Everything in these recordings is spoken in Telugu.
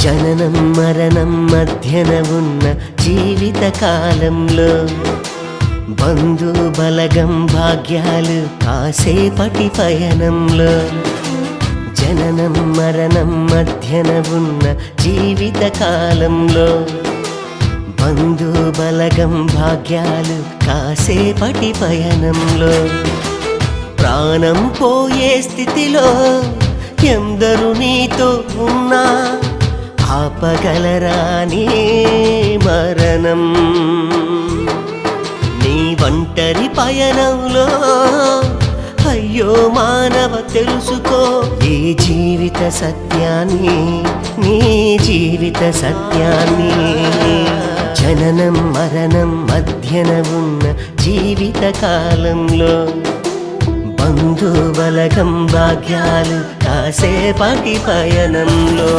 జననం మరణం మధ్యన ఉన్న జీవిత కాలంలో బంధు బలగం భాగ్యాలు కాసేపటి పయనంలో. జననం మరణం మధ్యన ఉన్న జీవిత కాలంలో బంధు బలగం భాగ్యాలు కాసేపటి పయనంలో. ప్రాణం పోయే స్థితిలో ఎందరు నీతో ఉన్నా ఆపగలరాని మరణం. నీ ఒంటరి పయనంలో అయ్యో మానవ తెలుసుకో ఈ జీవిత సత్యాన్ని, నీ జీవిత సత్యాన్ని. జననం మరణం మధ్యన ఉన్న జీవిత కాలంలో బంధు బలగం భాగ్యాలు కాసేపటి పయనంలో.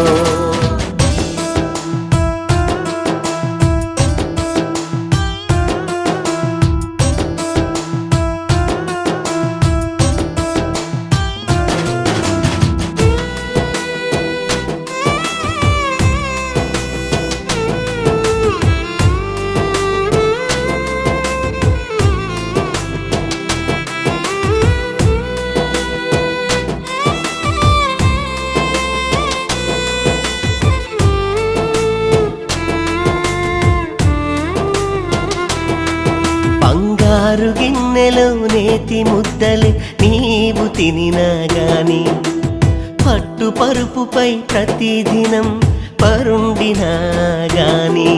బంగారు గిన్నెలో నేతి ముద్దలే నీవు తినినా గాని, పట్టు పరుపుపై ప్రతిదినం పరుండినా గాని,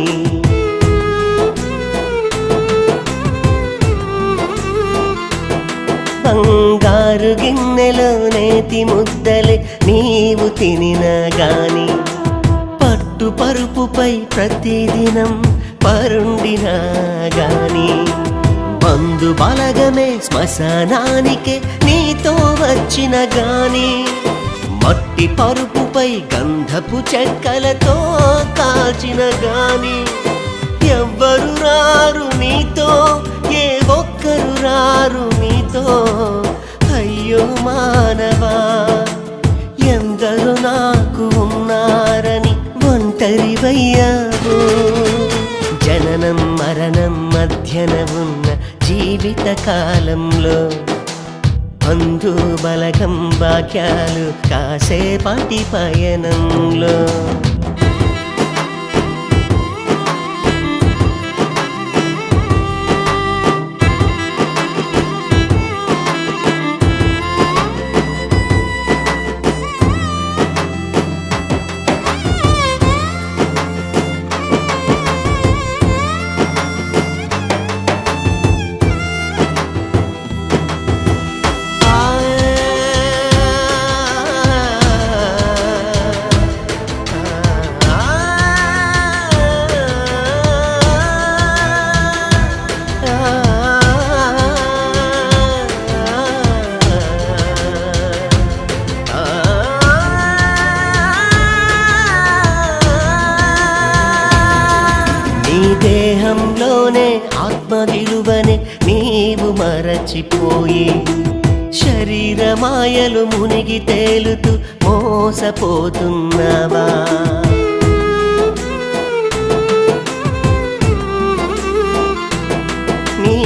బంగారు గిన్నెలో నేతి ముద్దలే నీవు తినినా గాని, పట్టు పరుపుపై ప్రతిదినం పరుండినా గాని, బంధు బలగమే శ్మశానానికే నీతో వచ్చిన గాని, మట్టి పరుపుపై గంధపు చెక్కలతో కాల్చిన గాని, ఎవ్వరు రారు నీతో, ఏ ఒక్కరు రారు నీతో. అయ్యో మానవా, ఎందరు నాకు ఉన్నారని ఒంటరివయ్యావు. జననం మరణం మధ్యన ఉన్న జీవిత కాలంలో బంధు బలగం భాగ్యాలు కాసేపటి పయనంలో. దేహంలోనే ఆత్మ విలువనే నీవు మరచిపోయి, శరీరమాయలు మునిగి తేలుతూ మోసపోతున్నావా. నీ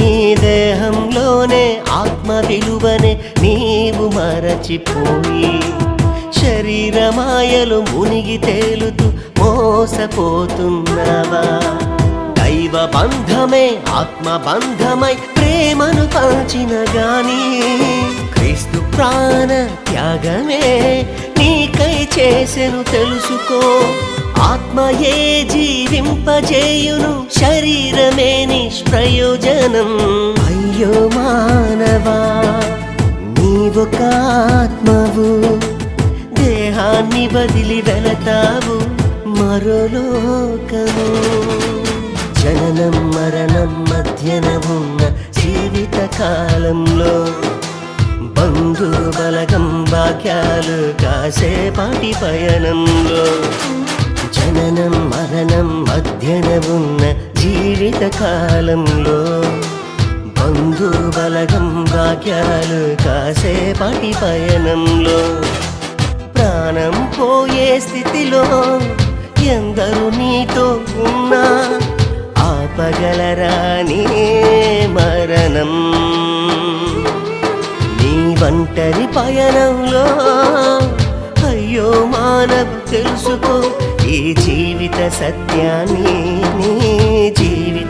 దేహంలోనే ఆత్మ విలువనే నీవు మరచిపోయి, శరీరమాయలు మునిగి తేలుతూ మోసపోతున్నావా. జీవబంధమే ఆత్మబంధమై ప్రేమను పంచిన గాని క్రీస్తు ప్రాణ త్యాగమే నీకై చేసెను తెలుసుకో. ఆత్మయే జీవింపజేయును, శరీరమే నిష్ప్రయోజనం. అయ్యో మానవా, నీవొక ఆత్మవు, దేహాన్ని వదిలి వెళతావు మరో లోకము. జననం మరణం మధ్యన ఉన్న జీవిత కాలంలో బంధు బలగం భాగ్యాలు కాసేపాటి పయనంలో. జననం మరణం మధ్యన ఉన్న జీవిత కాలంలో బంధు బలగం భాగ్యాలు కాసేపాటి పయనంలో. ప్రాణం పోయే స్థితిలో ఎందరు నీతో ఉన్నా ఆపగలరా నీ మరణం. నీ ఒంటరి పయనంలో అయ్యో మానవ తెలుసుకో ఈ జీవిత సత్యాన్ని, నీ జీవిత